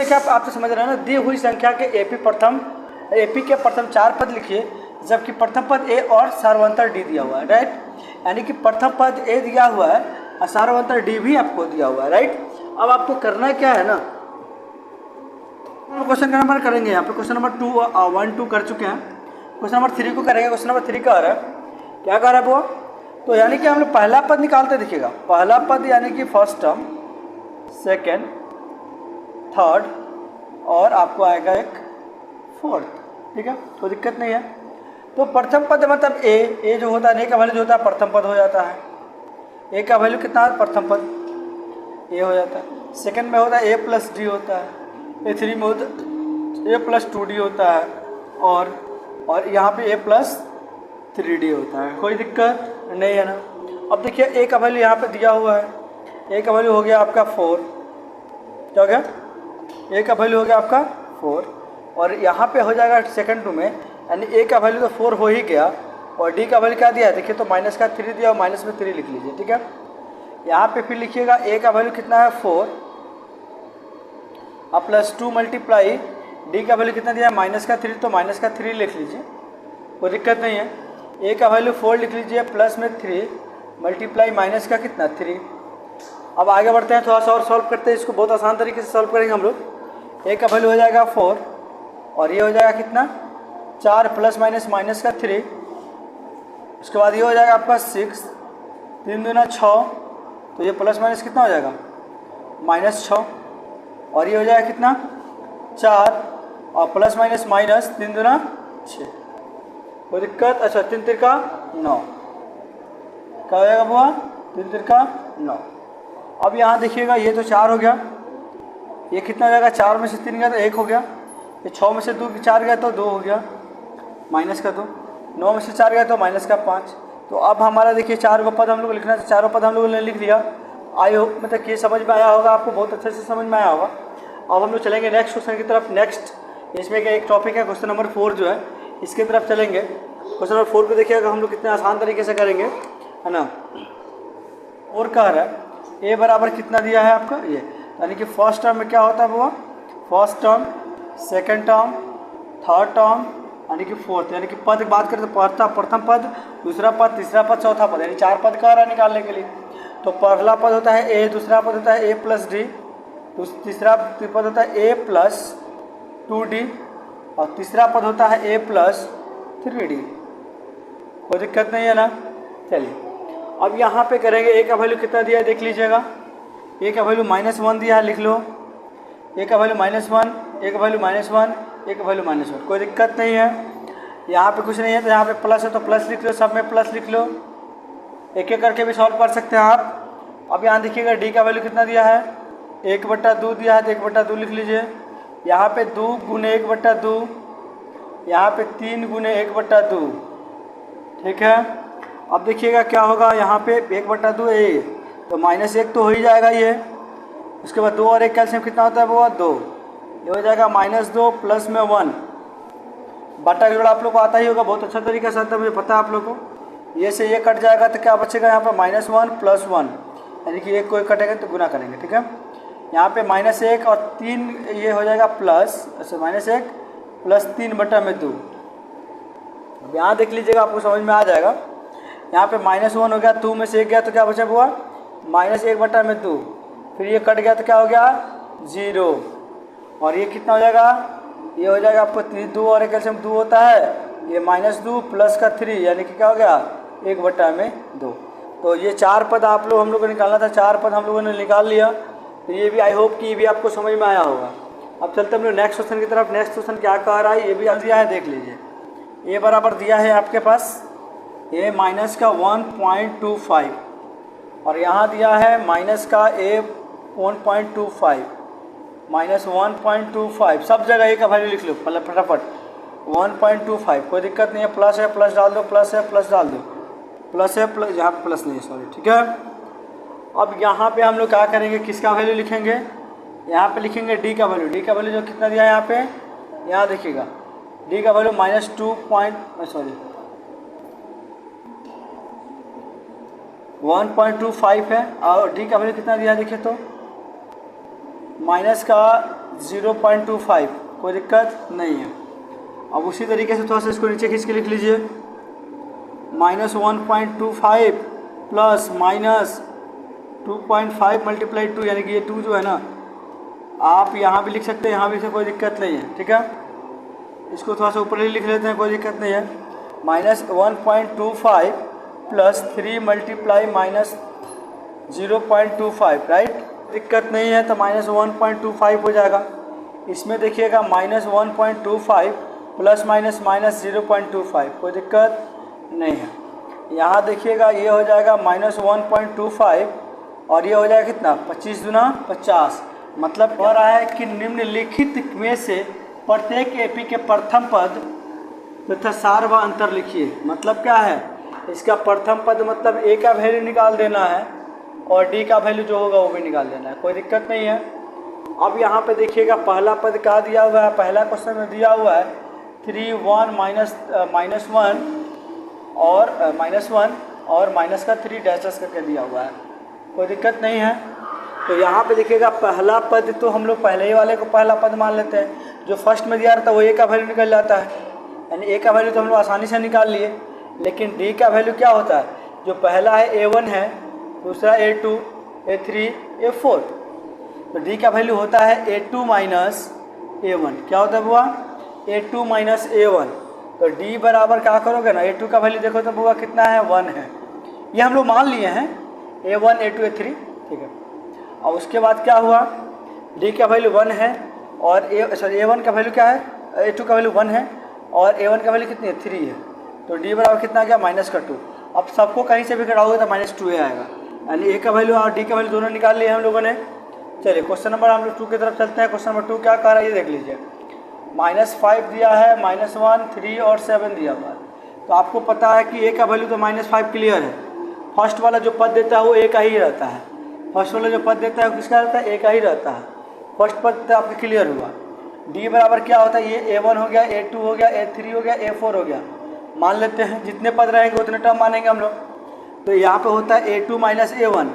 देखिए आप तो समझ रहे हैं ना, दी हुई संख्या के एपी के प्रथम 4 पद लिखिए, जबकि प्रथम पद ए और सार्वंतर डी दिया हुआ है, राइट। यानी कि प्रथम पद ए दिया हुआ है और सार्वंतर डी भी आपको दिया हुआ है, राइट। अब आपको करना क्या है ना, क्वेश्चन नंबर करेंगे यहाँ पे, क्वेश्चन नंबर 1 2 कर चुके हैं, क्वेश्चन नंबर 3 को करेंगे। क्वेश्चन नंबर 3 का आ रहा है, क्या कह रहा है वो, तो यानी कि हम लोग पहला पद निकालते दिखेगा, पहला पद यानी कि फर्स्ट टर्म, सेकेंड, थर्ड और आपको आएगा एक फोर्थ, ठीक है, कोई दिक्कत नहीं है। तो प्रथम पद मतलब ए जो होता है, ए का वैल्यू जो होता है प्रथम पद हो जाता है, ए का वैल्यू कितना है, प्रथम पद ए हो जाता है। सेकंड में होता है ए प्लस डी होता है, ए3 में होता है ए प्लस 2d होता है, और यहाँ पे ए प्लस 3d होता है, कोई दिक्कत नहीं है ना। अब देखिए ए का वैल्यू यहाँ पे दिया हुआ है, ए का वैल्यू हो गया आपका 4, क्या हो गया, ए का वैल्यू हो गया आपका 4, और यहाँ पे हो जाएगा सेकंड टू में, यानी ए का वैल्यू तो 4 हो ही गया, और डी का वैल्यू क्या दिया है, देखिए तो माइनस का 3 दिया और माइनस में 3 लिख लीजिए, ठीक है। यहाँ पे फिर लिखिएगा ए का वैल्यू कितना है 4 और प्लस 2 मल्टीप्लाई डी का वैल्यू कितना दिया है माइनस का 3, तो माइनस का 3 लिख लीजिए, कोई दिक्कत नहीं है। ए का वैल्यू 4 लिख लीजिए, प्लस में 3 मल्टीप्लाई माइनस का कितना 3। अब आगे बढ़ते हैं, थोड़ा सा और सॉल्व करते हैं इसको, बहुत आसान तरीके से सॉल्व करेंगे हम लोग। ए का वैल्यू हो जाएगा 4 और ये हो जाएगा कितना 4 प्लस माइनस माइनस का 3, उसके बाद ये हो जाएगा आपका 6, 3 दूना 6, तो ये प्लस माइनस कितना हो जाएगा -6, और ये हो जाएगा कितना 4 और प्लस माइनस माइनस 3 दूना 6, कोई दिक्कत। अच्छा 3 तिरका 9, क्या हो जाएगा बुआ 3 तिरका 9। अब यहाँ देखिएगा ये तो 4 हो गया, ये कितना हो जाएगा 4 में से 3 गया तो 1 हो गया, ये 6 में से 4 गया तो 2 हो गया, माइनस का 2, 9 में से 4 गया तो माइनस का 5। तो अब हमारा देखिए 4 का पद हम लोग लिखना है, चारों पद हम लोगों ने लिख लिया। आई होप मतलब कि ये समझ में आया होगा आपको, बहुत अच्छे से समझ में आया होगा। अब हम लोग चलेंगे नेक्स्ट क्वेश्चन की तरफ। नेक्स्ट इसमें का एक टॉपिक है क्वेश्चन नंबर 4 जो है, इसके तरफ चलेंगे। क्वेश्चन नंबर 4 को देखिएगा हम लोग कितने आसान तरीके से करेंगे, है ना। और कह रहा है ए बराबर कितना दिया है आपका ये, यानी कि फर्स्ट टर्म में क्या होता है वो, first term, second term, third term, यानी कि फोर्थ, यानी कि पद की बात करें तो प्रथम पद, दूसरा पद, तीसरा पद, चौथा पद, यानी 4 पद कह रहा है निकालने के लिए। तो पहला पद होता है ए, दूसरा पद होता है ए प्लस डी, तीसरा पद होता है ए प्लस 2d, और तीसरा पद होता है ए प्लस 3d, कोई दिक्कत नहीं है ना। चलिए अब यहाँ पे करेंगे, ए का वैल्यू कितना दिया है देख लीजिएगा, ए का वैल्यू -1 दिया है, लिख लो ए का वैल्यू -1, ए का वैल्यू -1, ए का वैल्यू -1, कोई दिक्कत नहीं है। यहाँ पे कुछ नहीं है तो यहाँ पे प्लस है तो प्लस लिख लो, सब में प्लस लिख लो, एक एक करके भी सॉल्व कर सकते हैं आप। अब यहाँ देखिएगा डी का वैल्यू कितना दिया है, 1/2 दिया है तो 1/2 लिख लीजिए। यहाँ पे 2 गुने 1/2, यहाँ पे 3 गुने 1/2, ठीक है। अब देखिएगा क्या होगा, यहाँ पे 1/2 ए तो -1 तो हो ही जाएगा ये, उसके बाद 2 और 1 कैल्शियम कितना होता है वो 2, ये हो जाएगा -2 प्लस में 1, बटा जोड़ा आप लोग को आता ही होगा, बहुत अच्छा तरीका से आता है, मुझे पता है आप लोग को। ये से ये कट जाएगा तो क्या बचेगा यहाँ पर -1 प्लस 1, यानी कि एक कोई कटेगा तो गुना करेंगे, ठीक है। यहाँ पे -1 और 3 ये हो जाएगा प्लस, अच्छा -1 प्लस 3/2। अब यहाँ देख लीजिएगा आपको समझ में आ जाएगा, यहाँ पे -1 हो गया, 2 में से 1 गया तो क्या बचा हुआ -1/2, फिर ये कट गया तो क्या हो गया 0, और ये कितना हो जाएगा, ये हो जाएगा आपको 3, 2 और 1 कैल्शियम 2 होता है, ये -2 प्लस का 3 यानी कि क्या हो गया 1/2। तो ये 4 पद आप लोग हम लोग को निकालना था, 4 पद हम लोगों ने निकाल लिया। तो ये भी आई होप कि ये भी आपको समझ में आया होगा। अब चलते हम लोग नेक्स्ट क्वेश्चन की तरफ। नेक्स्ट क्वेश्चन क्या कह रहा है, ये भी दिया है देख लीजिए। ए बराबर दिया है आपके पास ए माइनस का 1.25 और यहाँ दिया है माइनस का ए 1.25 -1.25, सब जगह ए का वैल्यू लिख लो फटाफट 1.25, कोई दिक्कत नहीं है, प्लस है प्लस डाल दो, प्लस है प्लस डाल दो, प्लस है प्लस, यहाँ पे प्लस नहीं है सॉरी, ठीक है। अब यहाँ पे हम लोग क्या करेंगे, किसका वैल्यू लिखेंगे, यहाँ पे लिखेंगे डी का वैल्यू। डी का वैल्यू जो कितना दिया है यहाँ पे, यहाँ देखिएगा डी का वैल्यू -1.25 है, और डी का वैल्यू कितना दिया है देखिए तो माइनस का 0.25, कोई दिक्कत नहीं है। अब उसी तरीके से थोड़ा सा इसको नीचे खींच के लिख लीजिए, -1.25 प्लस -2.5 मल्टीप्लाई 2, यानी कि ये 2 जो है ना आप यहाँ भी लिख सकते हैं, यहाँ भी से कोई दिक्कत नहीं है, ठीक है। इसको थोड़ा सा ऊपर ही लिख लेते हैं, कोई दिक्कत नहीं है। -1.25 प्लस 3 मल्टीप्लाई -0.25, राइट, दिक्कत नहीं है। तो -1.25 हो जाएगा। इसमें देखिएगा -1.25 प्लस -0.25, कोई दिक्कत नहीं है। यहाँ देखिएगा ये हो जाएगा -1.25 और ये हो जाएगा कितना, 25 दूना 50। मतलब कह रहा है कि निम्नलिखित में से प्रत्येक एपी के प्रथम पद तथा सार व अंतर लिखिए। मतलब क्या है, इसका प्रथम पद मतलब ए का वैल्यू निकाल देना है और डी का वैल्यू जो होगा वो भी निकाल देना है, कोई दिक्कत नहीं है। अब यहाँ पे देखिएगा पहला पद क्या दिया हुआ है, पहला क्वेश्चन में दिया हुआ है 3 1 -1 और माइनस का 3 डैशेस करके दिया हुआ है, कोई दिक्कत नहीं है। तो यहाँ पे देखिएगा पहला पद तो हम लोग पहले ही वाले को पहला पद मान लेते हैं, जो फर्स्ट में दिया रहता है वो ए का वैल्यू निकल जाता है, यानी ए का वैल्यू तो हम लोग आसानी से निकाल लिए। लेकिन डी का वैल्यू क्या होता है, जो पहला है A1 है, दूसरा A2, A3, A4, तो डी का वैल्यू होता है A2 माइनस A1। क्या होता है बुआ, A2 माइनस A1। तो डी बराबर क्या करोगे ना, A2 का वैल्यू देखो तो बुआ कितना है, 1 है। ये हम लोग मान लिए हैं A1 A2 A3, ठीक है। और उसके बाद क्या हुआ, डी का वैल्यू 1 है और A1 का वैल्यू क्या है, A2 का वैल्यू 1 है और A1 का वैल्यू कितनी है, 3 है। तो डी बराबर कितना आ गया, -2। अब सबको कहीं से भी घटाओगे तो -2 आएगा, यानी ए का वैल्यू और डी का वैल्यू दोनों निकाल लिए हम लोगों ने। चलिए क्वेश्चन नंबर हम लोग 2 की तरफ चलते हैं। क्वेश्चन नंबर 2 क्या कह रहा है ये देख लीजिए। -5 दिया है, -1, 3 और 7 दिया हुआ है। तो आपको पता है कि ए का वैल्यू तो -5 क्लियर है। फर्स्ट वाला जो पद देता है वो ए का ही रहता है, फर्स्ट वाला जो पद देता है वो किसका रहता है, ए का ही रहता है। फर्स्ट पद तो आपका क्लियर हुआ। डी बराबर क्या होता है, ये A1 हो गया, A2 हो गया, A3 हो गया, A4 हो गया। मान लेते हैं जितने पद रहेंगे उतने टर्म मानेंगे हम लोग। तो यहाँ पे होता है A2 माइनस A1।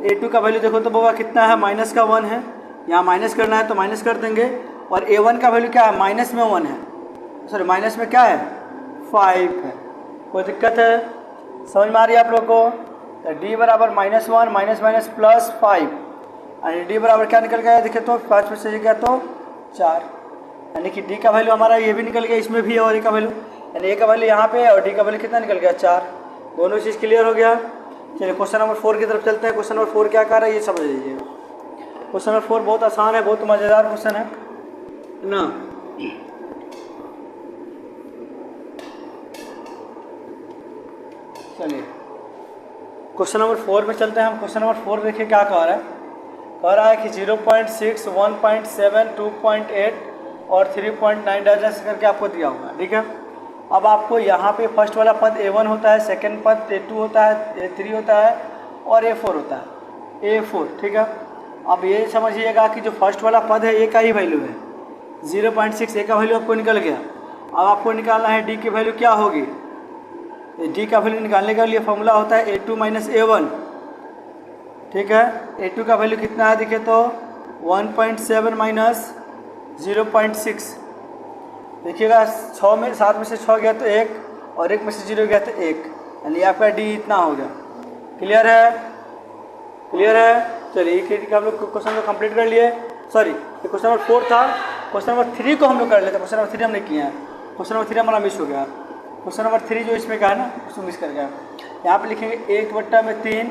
A2 का वैल्यू देखो तो बाबा कितना है, -1 है, यहाँ माइनस करना है तो माइनस कर देंगे। और A1 का वैल्यू क्या है, माइनस में 1 है, सॉरी माइनस में क्या है, 5 है। कोई दिक्कत है, समझ में आ रही है आप लोग को। तो डी बराबर -1 माइनस प्लस 5, यानी डी बराबर क्या निकल गया, देखिए तो 5 में से गया तो 4, यानी कि डी का वैल्यू हमारा ये भी निकल गया, इसमें भी है और ए का वैल्यू, यानी ए का वैल्यू यहाँ पे है और डी का वैल्यू कितना निकल गया, 4। दोनों चीज़ क्लियर हो गया। चलिए क्वेश्चन नंबर 4 की तरफ चलते हैं। क्वेश्चन नंबर 4 क्या कर रहा है ये समझ लीजिए। क्वेश्चन नंबर 4 बहुत आसान है, बहुत मज़ेदार क्वेश्चन है ना। चलिए क्वेश्चन नंबर 4 में चलते हैं हम। क्वेश्चन नंबर 4 देखिए क्या कह रहा है, कह रहा है कि 0.6, 1.7, 2.8 और 3.9 डजन करके आपको दिया हुआ है, ठीक है। अब आपको यहाँ पे फर्स्ट वाला पद A1 होता है, सेकंड पद A2 होता है, A3 होता है और A4 होता है, A4, ठीक है। अब ये समझिएगा कि जो फर्स्ट वाला पद है ए का ही वैल्यू है, 0.6 ए का वैल्यू आपको निकल गया। अब आपको निकालना है डी की वैल्यू क्या होगी। डी का वैल्यू निकालने के लिए फॉर्मूला होता है A2 माइनस A1, ठीक है। A2 का वैल्यू कितना है देखिए तो 1.7 माइनस 0.6, देखिएगा 7 में से 6 गया तो 1 और 1 में से 0 गया तो 1, यानी आपका डी इतना हो गया। क्लियर है, क्लियर है। चलिए हम लोग क्वेश्चन को कंप्लीट कर लिए। सॉरी ये क्वेश्चन नंबर 4 था, क्वेश्चन नंबर 3 को हम लोग कर लेते हैं। क्वेश्चन नंबर 3 हमने किया है, क्वेश्चन नंबर 3 हमारा मिस हो गया। क्वेश्चन नंबर 3 जो इसमें का है ना उसको मिस कर गया। यहाँ पे लिखेंगे 1/3,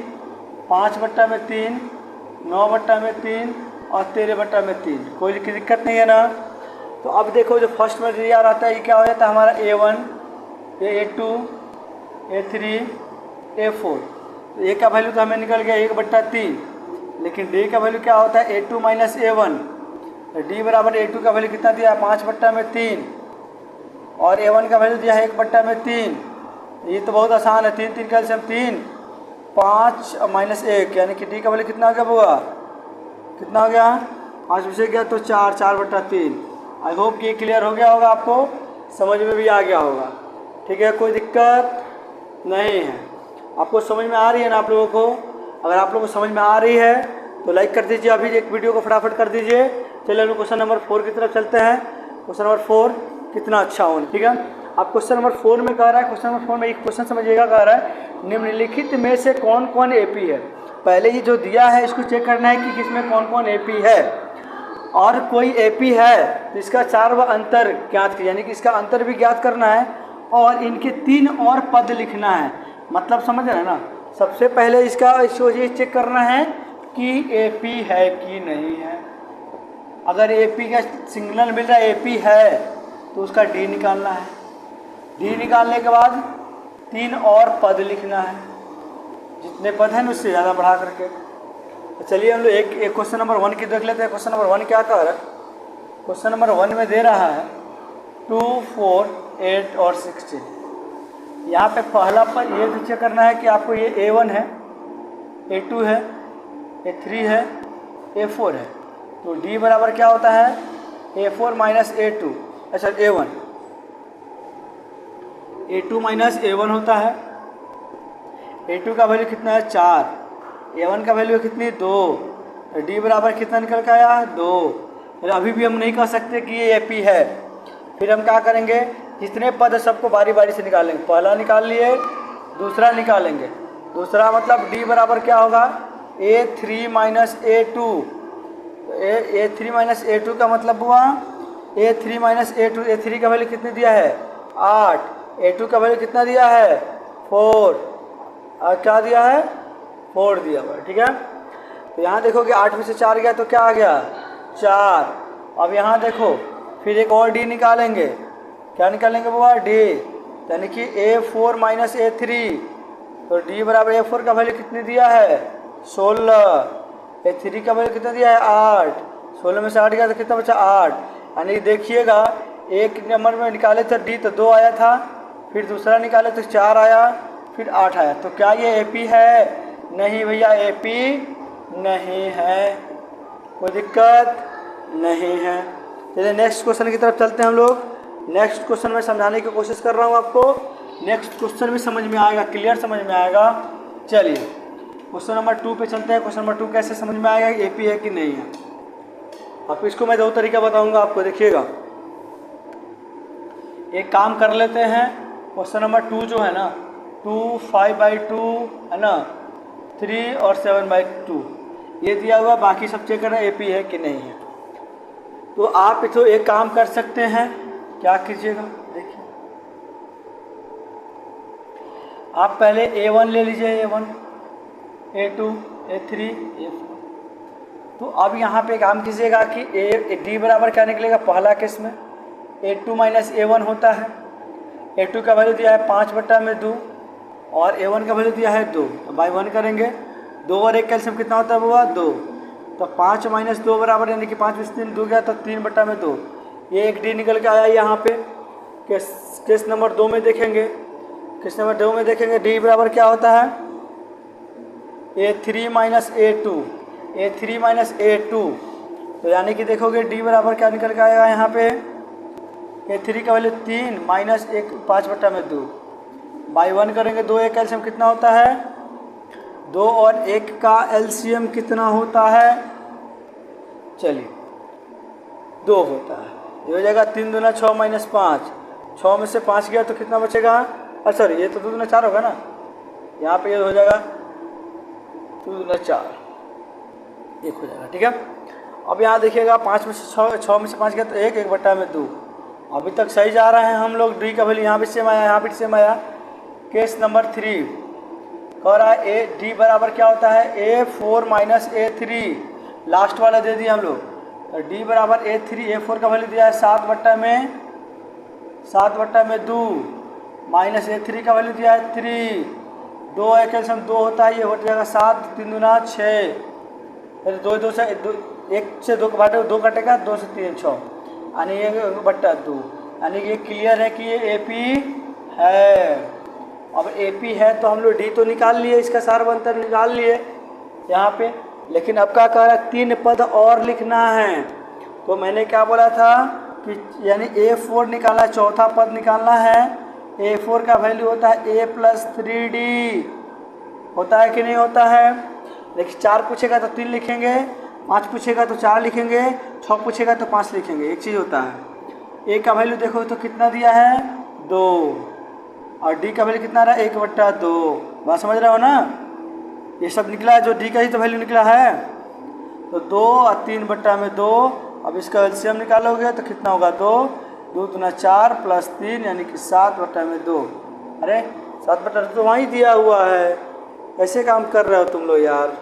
5/3, 9/3 और 13/3, कोई दिक्कत नहीं है ना। तो अब देखो जो फर्स्ट में दिया रहता है ये क्या हो जाता है हमारा A1, A2, A3, A4। तो ए का वैल्यू तो हमें निकल गया 1/3, लेकिन डी का वैल्यू क्या होता है A2 माइनस A1। तो डी बराबर A2 का वैल्यू कितना दिया है 5/3 और A1 का वैल्यू दिया है 1/3। ये तो बहुत आसान है, 3 3 कैल्शियम 3, 5 माइनस 1, यानी कि डी का वैल्यू कितना हो गया बुआ, कितना हो गया 5 में से गया तो 4, 4/3। आई होप कि क्लियर हो गया होगा, आपको समझ में भी आ गया होगा, ठीक है। कोई दिक्कत नहीं है, आपको समझ में आ रही है ना आप लोगों को। अगर आप लोगों को समझ में आ रही है तो लाइक कर दीजिए, अभी एक वीडियो को फटाफट कर दीजिए। चलिए हम क्वेश्चन नंबर 4 की तरफ चलते हैं। क्वेश्चन नंबर 4 कितना अच्छा हो, ठीक है। अब क्वेश्चन नंबर 4 में कह रहा है, क्वेश्चन नंबर 4 में एक क्वेश्चन समझिएगा, कह रहा है निम्नलिखित में से कौन कौन एपी है। पहले ही जो दिया है इसको चेक करना है कि किसमें कौन कौन एपी है, और कोई एपी है तो इसका 4 व अंतर ज्ञात कीजिए, यानी कि इसका अंतर भी ज्ञात करना है और इनके 3 और पद लिखना है। मतलब समझ रहे हैं ना, सबसे पहले इसको ये चेक करना है कि एपी है कि नहीं है। अगर एपी का सिग्नल मिल रहा है एपी है तो उसका डी निकालना है। डी निकालने के बाद 3 और पद लिखना है, जितने पद हैं उससे ज़्यादा बढ़ा करके। तो चलिए हम लोग एक क्वेश्चन नंबर 1 की देख लेते हैं। क्वेश्चन नंबर 1 क्या कह रहा है। क्वेश्चन नंबर 1 में दे रहा है 2, 4, 8 और 16। यहाँ पे पहला पर ये तो चेक करना है कि आपको ये A1 है, A2 है, A3 है, A4 है। तो D बराबर क्या होता है, A4 माइनस A2, अच्छा A1, A2 माइनस A1 होता है। A2 का वैल्यू कितना है 4, A1 का वैल्यू कितनी 2, तो D बराबर कितना निकल के आया 2। फिर अभी भी हम नहीं कह सकते कि ये एपी है। फिर हम क्या करेंगे, जितने पद है सबको बारी बारी से निकालेंगे। पहला निकाल लिए, दूसरा निकालेंगे। दूसरा मतलब D बराबर क्या होगा A3 minus A2। A3 minus A2 का मतलब हुआ A3 माइनस A2। A3 का वैल्यू कितने दिया है 8, A2 का वैल्यू कितना दिया है 4, और क्या दिया है 4 दिया हुआ है, ठीक है। तो यहाँ देखो कि 8 में से 4 गया तो क्या आ गया 4। अब यहाँ देखो फिर एक और D निकालेंगे। क्या निकालेंगे वो D, यानी कि A4 माइनस A3। तो D बराबर A4 का वैल्यू कितनी दिया है 16, A3 का वैल्यू कितना दिया है 8। 16 में से 8 गया तो कितना बचा 8। यानी देखिएगा एक नंबर में निकाले थे D तो 2 आया था, फिर दूसरा निकाले तो 4 आया, फिर 8 आया। तो क्या ये एपी है, नहीं भैया एपी नहीं है, कोई दिक्कत नहीं है। चलिए नेक्स्ट क्वेश्चन की तरफ चलते हैं हम लोग। नेक्स्ट क्वेश्चन में समझाने की कोशिश कर रहा हूँ आपको, नेक्स्ट क्वेश्चन भी समझ में आएगा, क्लियर समझ में आएगा। चलिए क्वेश्चन नंबर 2 पे चलते हैं। क्वेश्चन नंबर 2 कैसे समझ में आएगा एपी है कि नहीं है। अब इसको मैं 2 तरीका बताऊंगा आपको, देखिएगा। एक काम कर लेते हैं, क्वेश्चन नंबर 2 जो है ना 2, 5/2 है ना, 3 और 7/2 ये दिया हुआ, बाकी सब चेक करना एपी है कि नहीं है। तो आप तो एक काम कर सकते हैं, क्या कीजिएगा देखिए, आप पहले A1 ले लीजिए, A1, A2, A3, A4। तो अब यहाँ पे काम कीजिएगा कि D बराबर क्या निकलेगा, पहला केस में A2 माइनस A1 होता है। A2 का वैल्यू दिया है 5/2 और A1 का वैल्यू दिया है 2, तो बाई 1 करेंगे। 2 और 1 कैल्शियम कितना होता है वो 2, तो 5 माइनस 2 बराबर, यानी कि 5 में 3 2 गया तो 3/2। ये एक D निकल के आया यहाँ पे। केस नंबर 2 में देखेंगे, केस नंबर 2 में देखेंगे D बराबर क्या होता है A3 minus A2, A3 minus A2। तो यानी कि देखोगे D बराबर क्या निकल के आएगा यहाँ पे, A3 का वैल्यू 3 माइनस 1 5/2, बाई 1 करेंगे। 2 1 एलसीएम कितना होता है 2 और 1 का एलसीएम कितना होता है, चलिए 2 होता है। ये हो जाएगा 3 दूना 6 माइनस 5, 6 में से 5 गया तो कितना बचेगा, सॉरी ये तो 2 दूना 4 होगा ना, यहाँ पे ये हो जाएगा 2 दूना 4, 1 हो जाएगा, ठीक है। अब यहाँ देखिएगा 5 में से 6 में से 5 गया तो 1 1/2। अभी तक सही जा रहे हैं हम लोग। डी का वैल्यू यहाँ भी सेम आया, यहाँ भी सेम आया। केस नंबर 3 कह रहा है डी बराबर क्या होता है A4 माइनस A3, लास्ट वाला दे दिया हम लोग। तो डी बराबर A4 का वैल्यू दिया है 7/2 माइनस A3 का वैल्यू दिया है 3, 2 कैल्शियम 2 होता है, ये हो जाएगा 7, 3 दूना 6, फिर 2 से 1 से 2 घटाओ 2 कटेगा, 2 से 3 6, यानी ये 1/2, यानी ये क्लियर है कि ये एपी है। अब एपी है तो हम लोग डी तो निकाल लिए, इसका सार्वंतर निकाल लिए यहाँ पे, लेकिन अब क्या कह रहा है 3 पद और लिखना है। तो मैंने क्या बोला था कि यानी A4 निकालना, चौथा पद निकालना है। A4 का वैल्यू होता है A + 3D, होता है कि नहीं होता है। लेकिन 4 पूछेगा तो 3 लिखेंगे, 5 पूछेगा तो 4 लिखेंगे, 6 पूछेगा तो 5 लिखेंगे। एक चीज़ होता है। ए का वैल्यू देखो तो कितना दिया है 2 और डी का वैल्यू कितना रहा 1/2। बात समझ रहे हो ना? ये सब निकला है जो डी का ही तो वैल्यू निकला है। तो 2 और 3/2। अब इसका एलसीएम निकालोगे तो कितना होगा 2 दूना 4 प्लस 3 यानी कि 7/2। अरे 7/2 तो वहीं दिया हुआ है, कैसे काम कर रहे हो तुम लोग यार।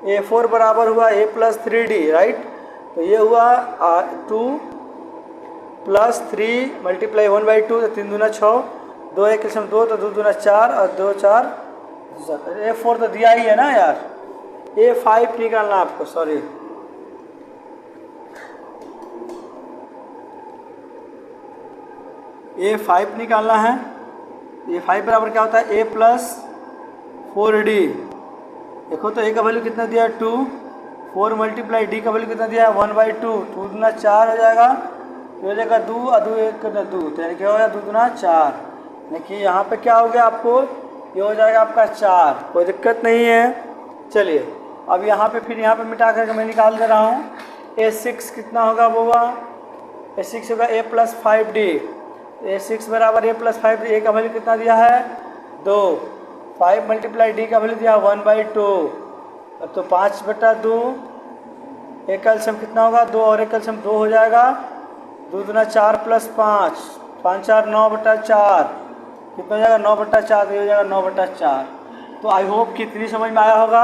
A4 बराबर हुआ A + 3D, राइट। तो ये हुआ 2 + 3 × 1/2 तो 3 दूना 6, 2 1 किस्म 2 तो 2 दूना 4 और 2 4। A4 तो दिया ही है ना यार। A5 निकालना आपको, सॉरी A5 निकालना है। A5 बराबर क्या होता है A + 4D। देखो तो A का वैल्यू कितना दिया है 2, 4 × D का वैल्यू कितना दिया है 1/2, 2 दूना 4 हो जाएगा, हो जाएगा 2 और 2 1 करना 2, तो यानी क्या हो गया 2 दूना 4। देखिए यहाँ पे क्या हो गया आपको, ये हो जाएगा आपका 4, कोई दिक्कत नहीं है। चलिए अब यहाँ पे फिर यहाँ पे मिटा करके मैं निकाल दे रहा हूँ। A6 कितना होगा वो A6 होगा A + 5D। A6 बराबर A + 5D। A का वैल्यू कितना दिया है 2, 5 × D का वैल्यू दिया 1/2, तो 5/2। एक का एलसीएम कितना होगा 2 और एक का एलसीएम 2 हो जाएगा, 2 दूना 4 + 5, 5 4 9/4 कितना हो जाएगा 9/4, तो ये हो जाएगा 9/4। तो आई होप कि इतनी समझ में आया होगा।